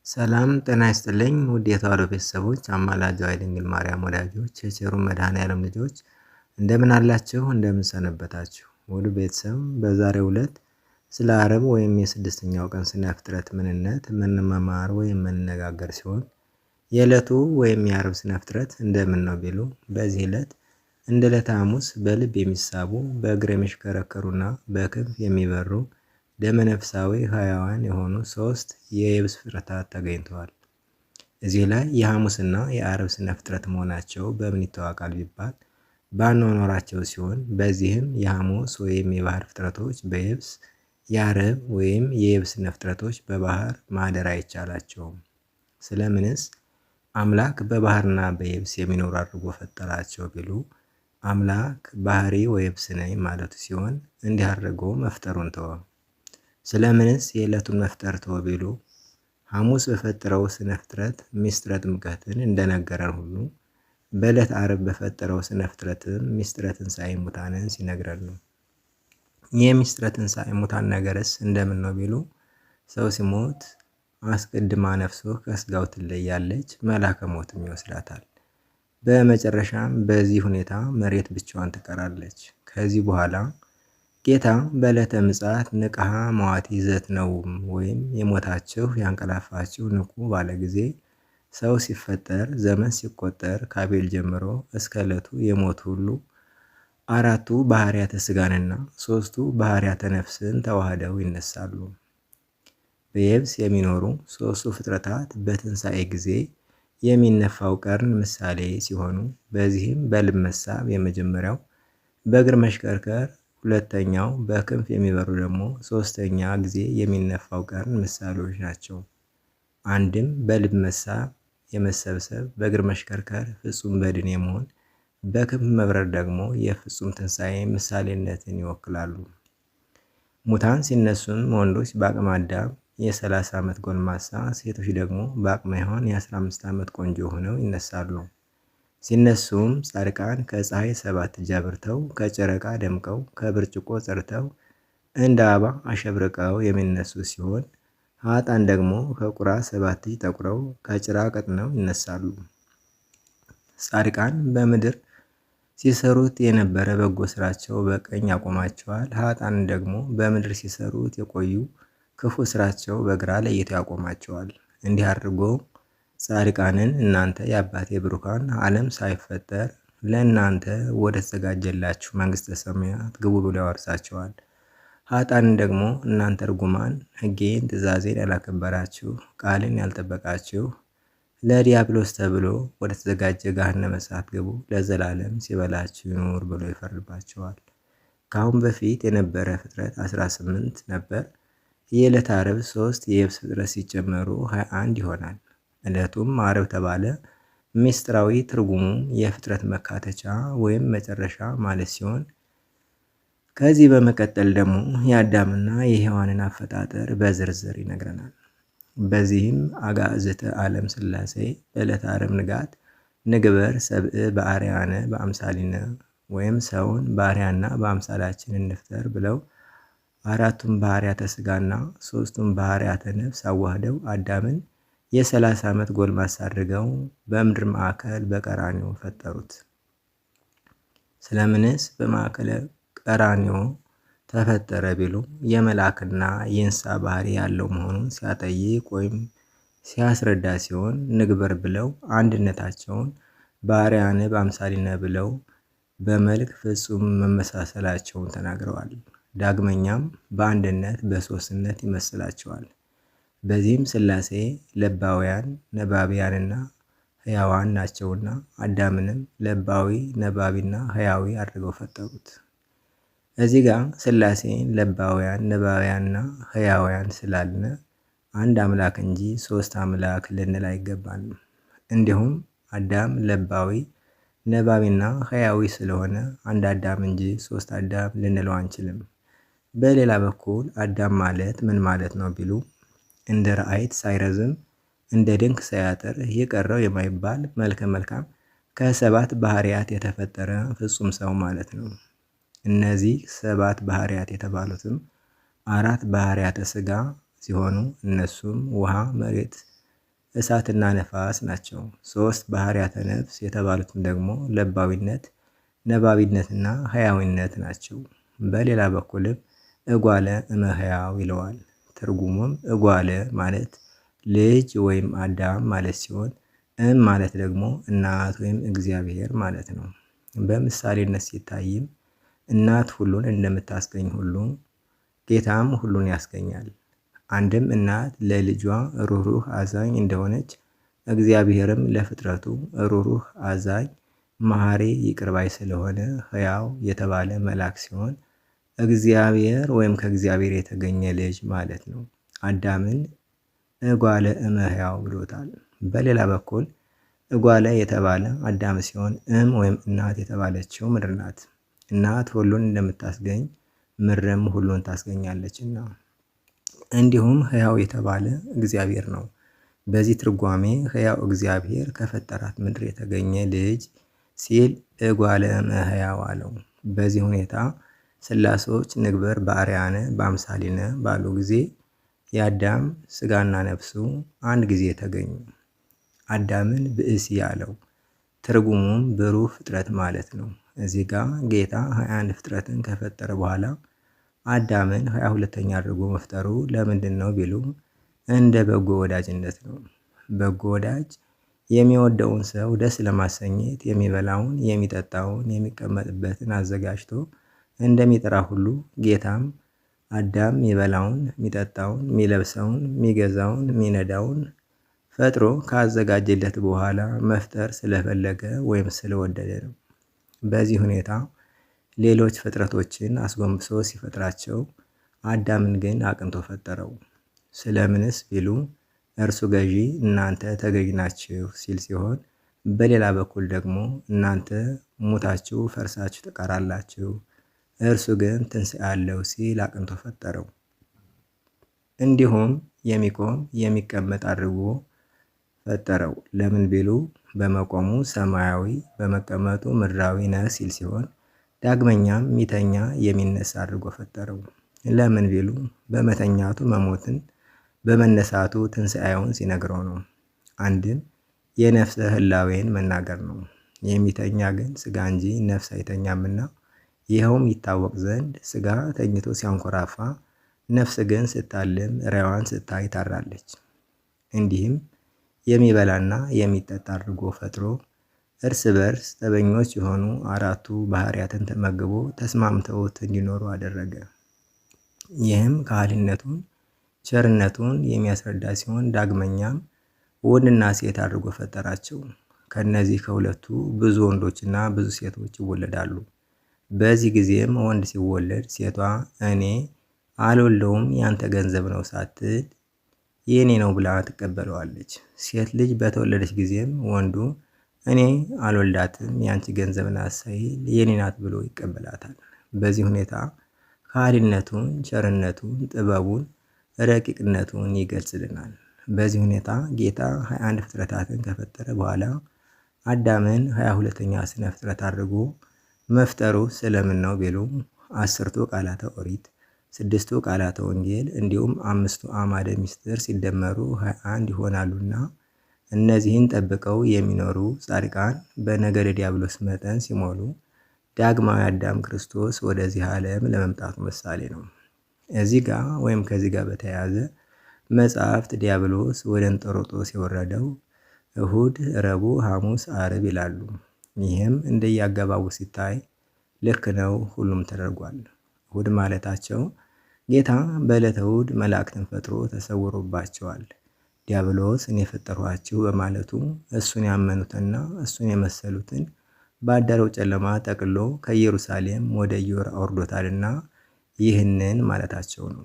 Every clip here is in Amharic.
ሰላም ጤና ይስጥልኝ ውድ የተዋሕዶ ቤተሰቦች አማላጅዋ የድንግል ማርያም ወዳጆች የቸሩ መድኃኔዓለም ልጆች እንደምን አላችሁ? እንደምን ሰነበታችሁ? ውድ ቤተሰብ በዛሬው ዕለት ስለ ዓርብ ወይም የስድስተኛው ቀን ስነ ፍጥረት ምንነት የምንማማር ወይም የምንነጋገር ሲሆን የዕለቱ ወይም የዓርብ ስነ ፍጥረት እንደምን ነው ቢሉ በዚህ ዕለት እንደ ዕለተ ሐሙስ በልብ የሚሳቡ በእግር የሚሽከረከሩና በክንፍ የሚበሩ ደመነፍሳዊ ሕያዋን የሆኑ ሶስት የየብስ ፍጥረታት ተገኝተዋል። እዚህ ላይ የሐሙስና የዓርብ ስነ ፍጥረት መሆናቸው በምን ይታወቃል ቢባል በአኗኗራቸው ሲሆን በዚህም የሐሙስ ወይም የባህር ፍጥረቶች በየብስ የዓርብ ወይም የየብስ ስነ ፍጥረቶች በባህር ማደር አይቻላቸውም። ስለምንስ አምላክ በባህርና በየብስ የሚኖሩ አድርጎ ፈጠራቸው ቢሉ አምላክ ባህሪ ወየብስ ነኝ ማለቱ ሲሆን እንዲህ አድርጎ መፍጠሩን ተወ። ስለምንስ የዕለቱን መፍጠር ተወ ቢሉ ሐሙስ በፈጠረው ስነ ፍጥረት ሚስጥረ ጥምቀትን እንደነገረን ሁሉ በዕለት ዓርብ በፈጠረው ስነ ፍጥረትም ሚስጥረ ትንሣኤ ሙታንን ሲነግረን ነው። ይህ ሚስጥረ ትንሣኤ ሙታን ነገርስ እንደምን ነው ቢሉ ሰው ሲሞት አስቀድማ ነፍሱ ከስጋው ትለያለች፣ መላከ ሞትም ይወስዳታል። በመጨረሻም በዚህ ሁኔታ መሬት ብቻዋን ትቀራለች። ከዚህ በኋላ ጌታ በዕለተ ምጽአት ንቅሐ መዋቲ ዘትነውም ወይም የሞታችሁ ያንቀላፋችሁ ንቁ ባለ ጊዜ ሰው ሲፈጠር ዘመን ሲቆጠር ከአቤል ጀምሮ እስከ ዕለቱ የሞቱ ሁሉ አራቱ ባህርያተ ሥጋንና ሦስቱ ባህርያተ ነፍስን ተዋህደው ይነሳሉ። በየብስ የሚኖሩ ሦስቱ ፍጥረታት በትንሣኤ ጊዜ የሚነፋው ቀርን ምሳሌ ሲሆኑ በዚህም በልብ መሳብ የመጀመሪያው፣ በእግር መሽከርከር ሁለተኛው፣ በክንፍ የሚበሩ ደግሞ ሶስተኛ ጊዜ የሚነፋው ቀርን ምሳሌዎች ናቸው። አንድም በልብ መሳብ የመሰብሰብ፣ በእግር መሽከርከር ፍጹም በድን የመሆን፣ በክንፍ መብረር ደግሞ የፍጹም ትንሣኤ ምሳሌነትን ይወክላሉ። ሙታን ሲነሱም ወንዶች በአቅመ አዳም የ30 ዓመት ጎልማሳ፣ ሴቶች ደግሞ በአቅመ ሔዋን የ15 ዓመት ቆንጆ ሆነው ይነሳሉ። ሲነሱም ጻድቃን ከፀሐይ 7 እጅ አብርተው ከጨረቃ ደምቀው ከብርጭቆ ጸርተው እንደ አበባ አሸብርቀው የሚነሱ ሲሆን ኃጥአን ደግሞ ከቁራ 7 እጅ ጠቁረው ከጭራ ቀጥነው ይነሳሉ። ጻድቃን በምድር ሲሰሩት የነበረ በጎ ስራቸው በቀኝ ያቆማቸዋል። ኃጥአን ደግሞ በምድር ሲሰሩት የቆዩ ክፉ ስራቸው በግራ ለይቶ ያቆማቸዋል። እንዲህ አድርጎ ጻድቃንን እናንተ የአባቴ ብሩካን ዓለም ሳይፈጠር ለእናንተ ወደ ተዘጋጀላችሁ መንግሥተ ሰማያት ግቡ ብሎ ያወርሳቸዋል። ኃጥአንን ደግሞ እናንተ ርጉማን ሕጌን ትእዛዜን ያላከበራችሁ ቃልን ያልጠበቃችሁ ለዲያብሎስ ተብሎ ወደ ተዘጋጀ ገሃነመ እሳት ግቡ ለዘላለም ሲበላችሁ ይኑር ብሎ ይፈርድባቸዋል። ከአሁን በፊት የነበረ ፍጥረት 18 ነበር። የዕለተ ዓርብ 3 የየብስ ፍጥረት ሲጨመሩ 21 ይሆናል። ዕለቱም ዓርብ ተባለ። ምስጢራዊ ትርጉሙ የፍጥረት መካተቻ ወይም መጨረሻ ማለት ሲሆን ከዚህ በመቀጠል ደግሞ የአዳምና የሔዋንን አፈጣጠር በዝርዝር ይነግረናል። በዚህም አጋዕዝተ ዓለም ሥላሴ በዕለተ ዓርብ ንጋት ንግበር ሰብእ በአርአያነ በአምሳሊነ ወይም ሰውን በአርአያና በአምሳላችን እንፍጠር ብለው አራቱን ባህርያተ ሥጋና ሦስቱን ባህርያተ ነፍስ አዋህደው አዳምን የ30 ዓመት ጎልማሳ አድርገው በምድር ማዕከል በቀራንዮ ፈጠሩት። ስለምንስ በማዕከለ ቀራንዮ ተፈጠረ ቢሉ የመልአክና የእንስሳ ባህሪ ያለው መሆኑን ሲያጠይቅ ወይም ሲያስረዳ ሲሆን ንግበር ብለው አንድነታቸውን በአርአያነ በአምሳሊነ ብለው በመልክ ፍጹም መመሳሰላቸውን ተናግረዋል። ዳግመኛም በአንድነት በሦስትነት ይመስላቸዋል። በዚህም ሥላሴ ለባውያን ነባቢያንና ሕያዋን ናቸውና አዳምንም ለባዊ ነባቢና ሕያዊ አድርገው ፈጠሩት። እዚህ ጋር ሥላሴን ለባውያን ነባቢያንና ሕያዋን ስላልነ አንድ አምላክ እንጂ ሶስት አምላክ ልንል አይገባንም። እንዲሁም አዳም ለባዊ ነባቢና ሕያዊ ስለሆነ አንድ አዳም እንጂ ሶስት አዳም ልንለው አንችልም። በሌላ በኩል አዳም ማለት ምን ማለት ነው ቢሉ እንደ ረአይት ሳይረዝም እንደ ድንክ ሳያጥር የቀረው የማይባል መልከ መልካም ከ7 ባህርያት የተፈጠረ ፍጹም ሰው ማለት ነው። እነዚህ 7 ባህርያት የተባሉትም 4 ባህርያተ ሥጋ ሲሆኑ እነሱም ውሃ፣ መሬት፣ እሳትና ነፋስ ናቸው። ሶስት ባህርያተ ነፍስ የተባሉትም ደግሞ ለባዊነት፣ ነባቢነትና ሕያዊነት ናቸው። በሌላ በኩልም እጓለ እመሕያው ይለዋል። ትርጉሙም እጓለ ማለት ልጅ ወይም አዳም ማለት ሲሆን ማለት ደግሞ እናት ወይም እግዚአብሔር ማለት ነው። በምሳሌነት ሲታይም እናት ሁሉን እንደምታስገኝ ሁሉ ጌታም ሁሉን ያስገኛል። አንድም እናት ለልጇ ሩህሩህ አዛኝ እንደሆነች እግዚአብሔርም ለፍጥረቱ ሩህሩህ አዛኝ መሐሪ ይቅርባይ ስለሆነ ሕያው የተባለ መልአክ ሲሆን እግዚአብሔር ወይም ከእግዚአብሔር የተገኘ ልጅ ማለት ነው። አዳምን እጓለ እመሕያው ብሎታል። በሌላ በኩል እጓለ የተባለ አዳም ሲሆን ወይም እናት የተባለችው ምድር ናት። እናት ሁሉን እንደምታስገኝ ምድርም ሁሉን ታስገኛለችና። እንዲሁም ሕያው የተባለ እግዚአብሔር ነው። በዚህ ትርጓሜ ሕያው እግዚአብሔር ከፈጠራት ምድር የተገኘ ልጅ ሲል እጓለ እመሕያው አለው። በዚህ ሁኔታ ሥላሴዎች ንግበር በአርአያነ በአምሳሊነ ባሉ ጊዜ የአዳም ሥጋና ነፍሱ አንድ ጊዜ ተገኙ። አዳምን ብእሲ አለው። ትርጉሙም ብሩህ ፍጥረት ማለት ነው። እዚህ ጋር ጌታ 21 ፍጥረትን ከፈጠረ በኋላ አዳምን 22ኛ አድርጎ መፍጠሩ ለምንድን ነው ቢሉ እንደ በጎ ወዳጅነት ነው። በጎ ወዳጅ የሚወደውን ሰው ደስ ለማሰኘት የሚበላውን፣ የሚጠጣውን፣ የሚቀመጥበትን አዘጋጅቶ እንደሚጠራ ሁሉ ጌታም አዳም የሚበላውን፣ የሚጠጣውን፣ የሚለብሰውን፣ የሚገዛውን፣ የሚነዳውን ፈጥሮ ካዘጋጀለት በኋላ መፍጠር ስለፈለገ ወይም ስለወደደ ነው። በዚህ ሁኔታ ሌሎች ፍጥረቶችን አስጎንብሶ ሲፈጥራቸው አዳምን ግን አቅንቶ ፈጠረው። ስለምንስ ቢሉ እርሱ ገዢ እናንተ ተገዢ ናችሁ ሲል ሲሆን፣ በሌላ በኩል ደግሞ እናንተ ሙታችሁ ፈርሳችሁ ትቀራላችሁ፣ እርሱ ግን ትንሣኤ አለው ሲል አቅንቶ ፈጠረው። እንዲሁም የሚቆም የሚቀመጥ አድርጎ ፈጠረው። ለምን ቢሉ በመቆሙ ሰማያዊ በመቀመጡ ምድራዊ ነህ ሲል ሲሆን፣ ዳግመኛም የሚተኛ የሚነሳ አድርጎ ፈጠረው። ለምን ቢሉ በመተኛቱ መሞትን በመነሳቱ ትንሣኤውን ሲነግረው ነው። አንድም የነፍሰ ህላዌን መናገር ነው። የሚተኛ ግን ሥጋ እንጂ ነፍስ አይተኛምና ይኸውም ይታወቅ ዘንድ ሥጋ ተኝቶ ሲያንኮራፋ፣ ነፍስ ግን ስታልም ራዕይዋን ስታይ ታድራለች። እንዲህም የሚበላና የሚጠጣ አድርጎ ፈጥሮ እርስ በርስ ጠበኞች የሆኑ አራቱ ባህርያትን ተመግቦ ተስማምተውት እንዲኖሩ አደረገ። ይህም ከሃሊነቱን ቸርነቱን የሚያስረዳ ሲሆን፣ ዳግመኛም ወንድና ሴት አድርጎ ፈጠራቸው። ከነዚህ ከሁለቱ ብዙ ወንዶችና ብዙ ሴቶች ይወለዳሉ። በዚህ ጊዜም ወንድ ሲወለድ ሴቷ እኔ አልወልደውም ያንተ ገንዘብ ነው ሳትል የኔ ነው ብላ ትቀበለዋለች። ሴት ልጅ በተወለደች ጊዜም ወንዱ እኔ አልወልዳትም ያንቺ ገንዘብ ናት ሳይል የኔ ናት ብሎ ይቀበላታል። በዚህ ሁኔታ ከሃሊነቱን ቸርነቱን ጥበቡን ረቂቅነቱን ይገልጽልናል። በዚህ ሁኔታ ጌታ 21 ፍጥረታትን ከፈጠረ በኋላ አዳምን 22ኛ ስነ ፍጥረት አድርጎ መፍጠሩ ስለምን ነው ቢሉ 10ቱ ቃላተ ኦሪት፣ 6ቱ ቃላተ ወንጌል እንዲሁም 5ቱ አዕማደ ምስጢር ሲደመሩ 21 ይሆናሉና እነዚህን ጠብቀው የሚኖሩ ጻድቃን በነገደ ዲያብሎስ መጠን ሲሞሉ ዳግማዊ አዳም ክርስቶስ ወደዚህ ዓለም ለመምጣቱ ምሳሌ ነው። እዚህ ጋር ወይም ከዚህ ጋር በተያያዘ መጽሐፍት ዲያብሎስ ወደ እንጦሮጦስ የወረደው እሁድ፣ ረቡዕ፣ ሐሙስ፣ ዓርብ ይላሉ። ይህም እንደየአገባቡ ሲታይ ልክ ነው፣ ሁሉም ተደርጓል። እሁድ ማለታቸው ጌታ በዕለተ እሁድ መላእክትን ፈጥሮ ተሰውሮባቸዋል። ዲያብሎስ እኔ የፈጠርኋችሁ በማለቱ እሱን ያመኑትና እሱን የመሰሉትን ባደረው ጨለማ ጠቅሎ ከኢየሩሳሌም ወደ ኢዮር አውርዶታልና ይህንን ማለታቸው ነው።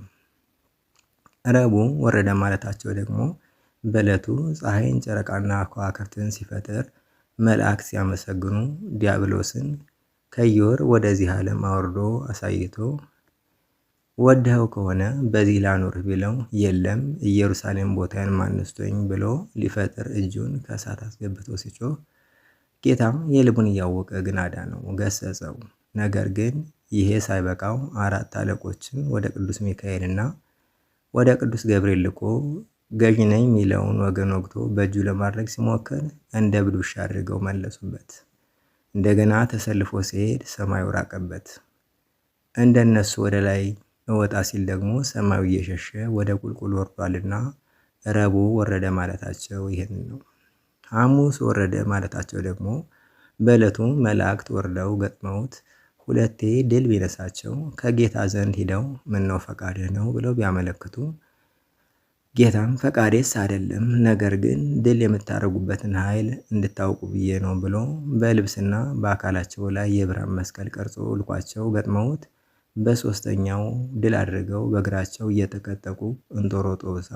ረቡዕ ወረደ ማለታቸው ደግሞ በዕለቱ ፀሐይን ጨረቃና ከዋክብትን ሲፈጥር መላእክት ሲያመሰግኑ ዲያብሎስን ከኢዮር ወደዚህ ዓለም አውርዶ አሳይቶ ወደኸው ከሆነ በዚህ ላኑርህ ቢለው የለም ኢየሩሳሌም ቦታዬን ማንስቶኝ ብሎ ሊፈጥር እጁን ከእሳት አስገብቶ ሲጮህ ጌታ የልቡን እያወቀ ግን አዳነው፣ ገሰጸው። ነገር ግን ይሄ ሳይበቃው 4 አለቆችን ወደ ቅዱስ ሚካኤልና ወደ ቅዱስ ገብርኤል ልኮ ገዥ ነኝ የሚለውን ወገን ወግቶ በእጁ ለማድረግ ሲሞክር እንደ እብድ ውሻ አድርገው መለሱበት። እንደገና ተሰልፎ ሲሄድ ሰማዩ ራቀበት። እንደነሱ ወደ ላይ እወጣ ሲል ደግሞ ሰማዩ እየሸሸ ወደ ቁልቁል ወርዷልና ረቡዕ ወረደ ማለታቸው ይህንን ነው። ሐሙስ ወረደ ማለታቸው ደግሞ በዕለቱ መላእክት ወርደው ገጥመውት ሁለቴ ድል ቢነሳቸው ከጌታ ዘንድ ሂደው ምነው ፈቃድህ ነው ብለው ቢያመለክቱ ጌታም ፈቃዴስ አይደለም፣ ነገር ግን ድል የምታደርጉበትን ኃይል እንድታውቁ ብዬ ነው ብሎ በልብስና በአካላቸው ላይ የብርሃን መስቀል ቀርጾ ልኳቸው ገጥመውት በሶስተኛው ድል አድርገው በእግራቸው እየተቀጠቁ እንጦሮጦስ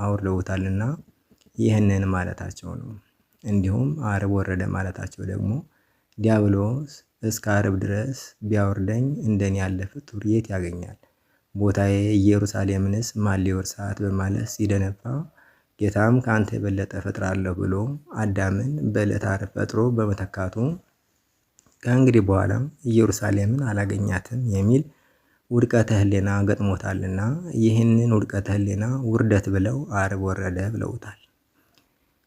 አውርደውታልና ይህንን ማለታቸው ነው። እንዲሁም ዓርብ ወረደ ማለታቸው ደግሞ ዲያብሎስ እስከ ዓርብ ድረስ ቢያወርደኝ እንደኔ ያለ ፍጡር የት ያገኛል? ቦታዬ ኢየሩሳሌምንስ ማን ሊወርሳት በማለት ሲደነፋ ጌታም ከአንተ የበለጠ ፈጥራለሁ ብሎ አዳምን በዕለተ ዓርብ ፈጥሮ በመተካቱ ከእንግዲህ በኋላም ኢየሩሳሌምን አላገኛትም የሚል ውድቀተ ሕሊና ገጥሞታልና ይህንን ውድቀተ ሕሊና ውርደት ብለው ዓርብ ወረደ ብለውታል።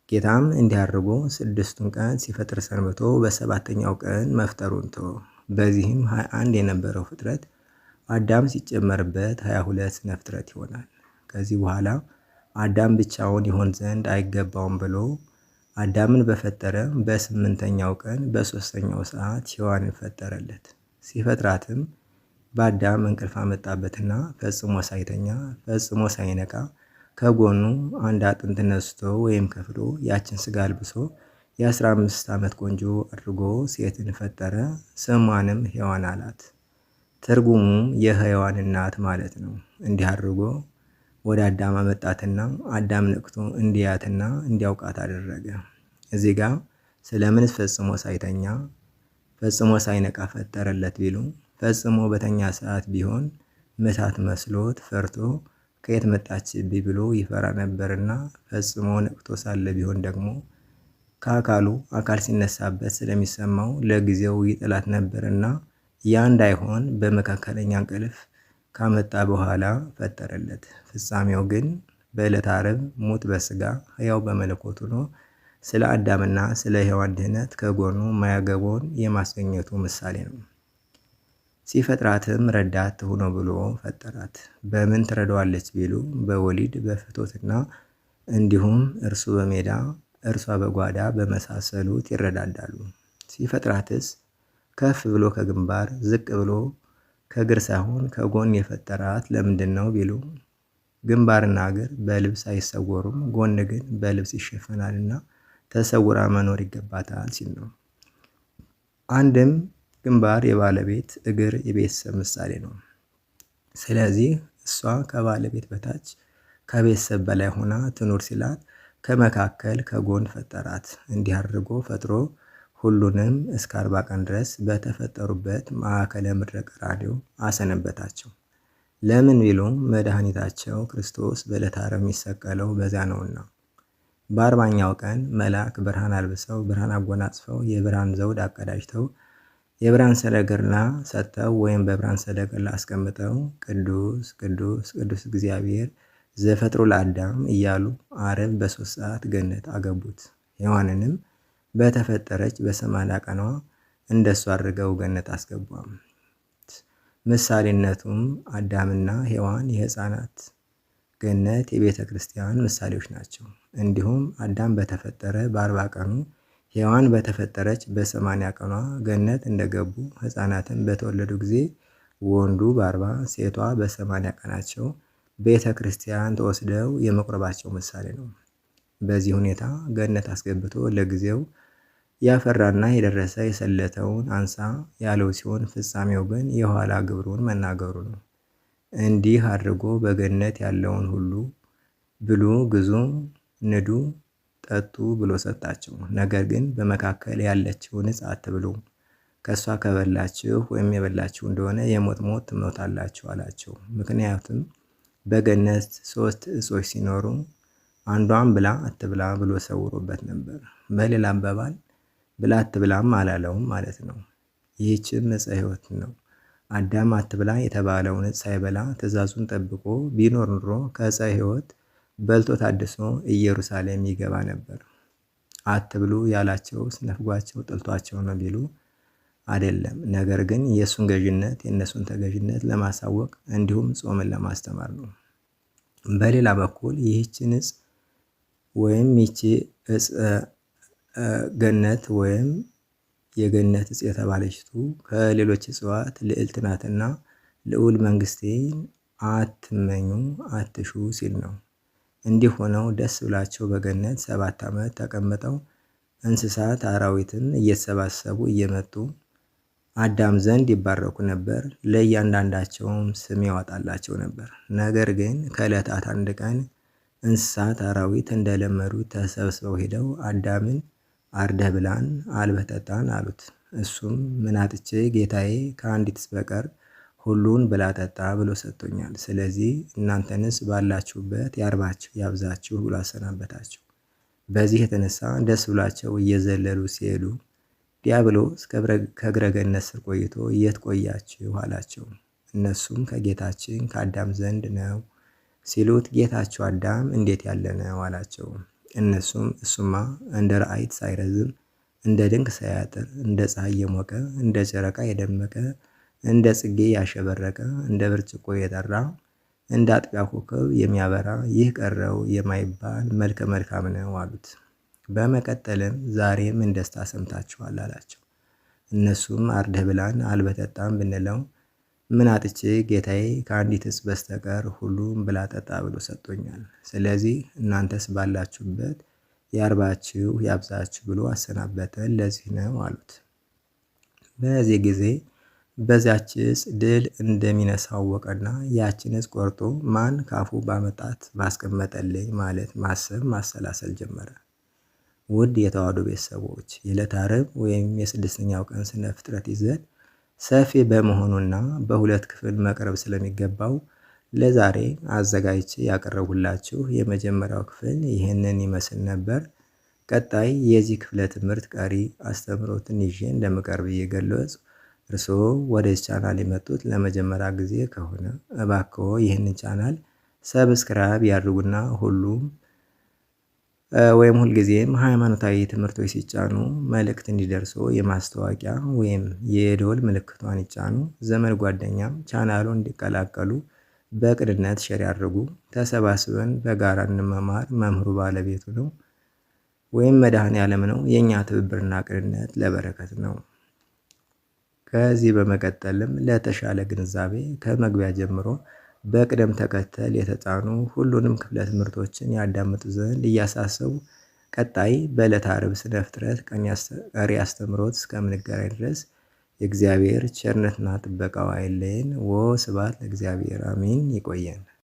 ጌታም እንዲህ አድርጎ 6ቱን ቀን ሲፈጥር ሰንብቶ በሰባተኛው ቀን መፍጠሩን ተወ። በዚህም 21 የነበረው ፍጥረት አዳም ሲጨመርበት 22 ስነ ፍጥረት ይሆናል። ከዚህ በኋላ አዳም ብቻውን ይሆን ዘንድ አይገባውም ብሎ አዳምን በፈጠረ በ8ኛው ቀን በ3ኛው ሰዓት ሔዋንን ፈጠረለት። ሲፈጥራትም በአዳም እንቅልፍ አመጣበትና ፈጽሞ ሳይተኛ ፈጽሞ ሳይነቃ ከጎኑ አንድ አጥንት ነስቶ ወይም ከፍሎ ያችን ስጋ አልብሶ የ15 ዓመት ቆንጆ አድርጎ ሴትን ፈጠረ። ስሟንም ሔዋን አላት። ትርጉሙም የሕያዋን እናት ማለት ነው። እንዲህ አድርጎ ወደ አዳም አመጣትና አዳም ነቅቶ እንዲያትና እንዲያውቃት አደረገ። እዚህ ጋር ስለምንስ ፈጽሞ ሳይተኛ ፈጽሞ ሳይነቃ ፈጠረለት ቢሉ ፈጽሞ በተኛ ሰዓት ቢሆን ምታት መስሎት ፈርቶ ከየት መጣችብኝ ብሎ ይፈራ ነበርና ፈጽሞ ነቅቶ ሳለ ቢሆን ደግሞ ከአካሉ አካል ሲነሳበት ስለሚሰማው ለጊዜው ይጥላት ነበርና ያ እንዳይሆን በመካከለኛ እንቅልፍ ካመጣ በኋላ ፈጠረለት። ፍጻሜው ግን በዕለተ ዓርብ ሙት በስጋ ሕያው በመለኮት ሆኖ ስለ አዳምና ስለ ሔዋን ድህነት ከጎኑ ማያገቦን የማስገኘቱ ምሳሌ ነው። ሲፈጥራትም ረዳት ትሁኖ ብሎ ፈጠራት። በምን ትረዳዋለች ቢሉ በወሊድ በፍቶትና እንዲሁም እርሱ በሜዳ እርሷ በጓዳ በመሳሰሉት ይረዳዳሉ። ሲፈጥራትስ ከፍ ብሎ ከግንባር ዝቅ ብሎ ከእግር ሳይሆን ከጎን የፈጠራት ለምንድን ነው ቢሉ ግንባርና እግር በልብስ አይሰወሩም፣ ጎን ግን በልብስ ይሸፈናልና ተሰውራ መኖር ይገባታል ሲል ነው። አንድም ግንባር የባለቤት እግር የቤተሰብ ምሳሌ ነው። ስለዚህ እሷ ከባለቤት በታች ከቤተሰብ በላይ ሆና ትኑር ሲላት ከመካከል ከጎን ፈጠራት። እንዲህ አድርጎ ፈጥሮ ሁሉንም እስከ 40 ቀን ድረስ በተፈጠሩበት ማዕከለ ምድረ ቀራንዮ አሰነበታቸው። ለምን ቢሉ መድኃኒታቸው ክርስቶስ በዕለተ ዓርብ የሚሰቀለው በዚያ ነውና። በ40ኛው ቀን መልአክ ብርሃን አልብሰው ብርሃን አጎናጽፈው የብርሃን ዘውድ አቀዳጅተው የብርሃን ሰረገላ ሰጥተው ወይም በብርሃን ሰረገላ አስቀምጠው ቅዱስ ቅዱስ ቅዱስ እግዚአብሔር ዘፈጥሮ ለአዳም እያሉ ዓርብ በ3 ሰዓት ገነት አገቡት። ሔዋንንም በተፈጠረች በ80 ቀኗ እንደሱ አድርገው ገነት አስገቧም። ምሳሌነቱም አዳምና ሔዋን የሕፃናት ገነት የቤተ ክርስቲያን ምሳሌዎች ናቸው። እንዲሁም አዳም በተፈጠረ በ40 ቀኑ ሔዋን በተፈጠረች በ80 ቀኗ ገነት እንደገቡ ሕፃናትን በተወለዱ ጊዜ ወንዱ በ40 ሴቷ በ80 ቀናቸው ቤተ ክርስቲያን ተወስደው የመቁረባቸው ምሳሌ ነው። በዚህ ሁኔታ ገነት አስገብቶ ለጊዜው ያፈራና የደረሰ የሰለተውን አንሳ ያለው ሲሆን ፍጻሜው ግን የኋላ ግብሩን መናገሩ ነው። እንዲህ አድርጎ በገነት ያለውን ሁሉ ብሉ፣ ግዙ፣ ንዱ፣ ጠጡ ብሎ ሰጣቸው። ነገር ግን በመካከል ያለችውን ዕፅ አትብሉ፣ ከእሷ ከበላችሁ ወይም የበላችሁ እንደሆነ የሞት ሞት ትሞታላችሁ አላቸው። ምክንያቱም በገነት 3 ዕፆች ሲኖሩ አንዷን ብላ አትብላ ብሎ ሰውሮበት ነበር። በሌላ አባባል ብላ አትብላም አላለውም ማለት ነው። ይህችም ዕፀ ሕይወት ነው። አዳም አትብላ የተባለውን ዕፅ ሳይበላ ትእዛዙን ጠብቆ ቢኖር ኑሮ ከዕፀ ሕይወት በልቶ ታድሶ ኢየሩሳሌም ይገባ ነበር። አትብሉ ያላቸው ስነፍጓቸው ጠልቷቸው ነው ቢሉ አይደለም። ነገር ግን የእሱን ገዥነት የእነሱን ተገዥነት ለማሳወቅ እንዲሁም ጾምን ለማስተማር ነው። በሌላ በኩል ይህችን ዕፅ ወይም ይቺ ዕፀ ገነት ወይም የገነት ዕፅ የተባለችቱ ከሌሎች እጽዋት ልዕልት ናትና ልዑል መንግስቴን አትመኙ አትሹ ሲል ነው። እንዲህ ሆነው ደስ ብላቸው በገነት 7 ዓመት ተቀምጠው እንስሳት አራዊትን እየተሰባሰቡ እየመጡ አዳም ዘንድ ይባረኩ ነበር። ለእያንዳንዳቸውም ስም ያወጣላቸው ነበር። ነገር ግን ከዕለታት አንድ ቀን እንስሳት አራዊት እንደለመዱት ተሰብስበው ሄደው አዳምን አርደህ ብላን አልበህ ጠጣን አሉት። እሱም ምን አጥቼ ጌታዬ ከአንዲትስ በቀር ሁሉን ብላ ጠጣ ብሎ ሰጥቶኛል። ስለዚህ እናንተንስ ባላችሁበት ያርባችሁ ያብዛችሁ ብሎ አሰናበታቸው። በዚህ የተነሳ ደስ ብሏቸው እየዘለሉ ሲሄዱ ዲያብሎስ ከእግረ ገነት ስር ቆይቶ የት ቆያችሁ አላቸው። እነሱም ከጌታችን ከአዳም ዘንድ ነው ሲሉት ጌታቸው አዳም እንዴት ያለ ነው አላቸው። እነሱም እሱማ እንደ ረአይት ሳይረዝም እንደ ድንክ ሳያጥር እንደ ፀሐይ የሞቀ እንደ ጨረቃ የደመቀ እንደ ጽጌ ያሸበረቀ እንደ ብርጭቆ የጠራ እንደ አጥቢያ ኮከብ የሚያበራ ይህ ቀረው የማይባል መልከ መልካም ነው አሉት። በመቀጠልም ዛሬ ምን ደስታ ሰምታችኋል አላቸው። እነሱም አርደህ ብላን አልበህ ጠጣን ብንለው ምን አጥቼ ጌታዬ ከአንዲት ዕፅ በስተቀር ሁሉም ብላ ጠጣ ብሎ ሰጥቶኛል። ስለዚህ እናንተስ ባላችሁበት ያርባችሁ ያብዛችሁ ብሎ አሰናበተን። ለዚህ ነው አሉት። በዚህ ጊዜ በዚያች ዕፅ ድል እንደሚነሳው አወቀና ያችን ዕፅ ቆርጦ ማን ካፉ ባመጣት ባስቀመጠልኝ ማለት ማሰብ ማሰላሰል ጀመረ። ውድ የተዋሕዶ ቤተሰቦች የዕለተ ዓርብ ወይም የ6ኛው ቀን ስነ ፍጥረት ይዘት ሰፊ በመሆኑና በሁለት ክፍል መቅረብ ስለሚገባው ለዛሬ አዘጋጅቼ ያቀረቡላችሁ የመጀመሪያው ክፍል ይህንን ይመስል ነበር። ቀጣይ የዚህ ክፍለ ትምህርት ቀሪ አስተምህሮትን ይዤ እንደምቀርብ እየገለጽኩ እርስዎ ወደዚህ ቻናል የመጡት ለመጀመሪያ ጊዜ ከሆነ እባክዎ ይህንን ቻናል ሰብስክራይብ ያድርጉና ሁልጊዜም ሃይማኖታዊ ትምህርቶች ሲጫኑ መልእክት እንዲደርሰው የማስታወቂያ ወይም የደወል ምልክቷን ይጫኑ። ዘመድ ጓደኛም ቻናሉን እንዲቀላቀሉ በቅንነት ሼር ያድርጉ። ተሰባስበን በጋራ እንመማር። መምህሩ ባለቤቱ ነው ወይም መድኃኔዓለም ነው። የእኛ ትብብርና ቅንነት ለበረከት ነው። ከዚህ በመቀጠልም ለተሻለ ግንዛቤ ከመግቢያ ጀምሮ በቅደም ተከተል የተጫኑ ሁሉንም ክፍለ ትምህርቶችን ያዳምጡ ዘንድ እያሳሰቡ ቀጣይ በዕለተ ዓርብ ስነ ፍጥረት ቀሪ አስተምህሮት እስከምንገናኝ ድረስ የእግዚአብሔር ቸርነትና ጥበቃው አይለየን። ወስብሐት ለእግዚአብሔር አሜን። ይቆየን።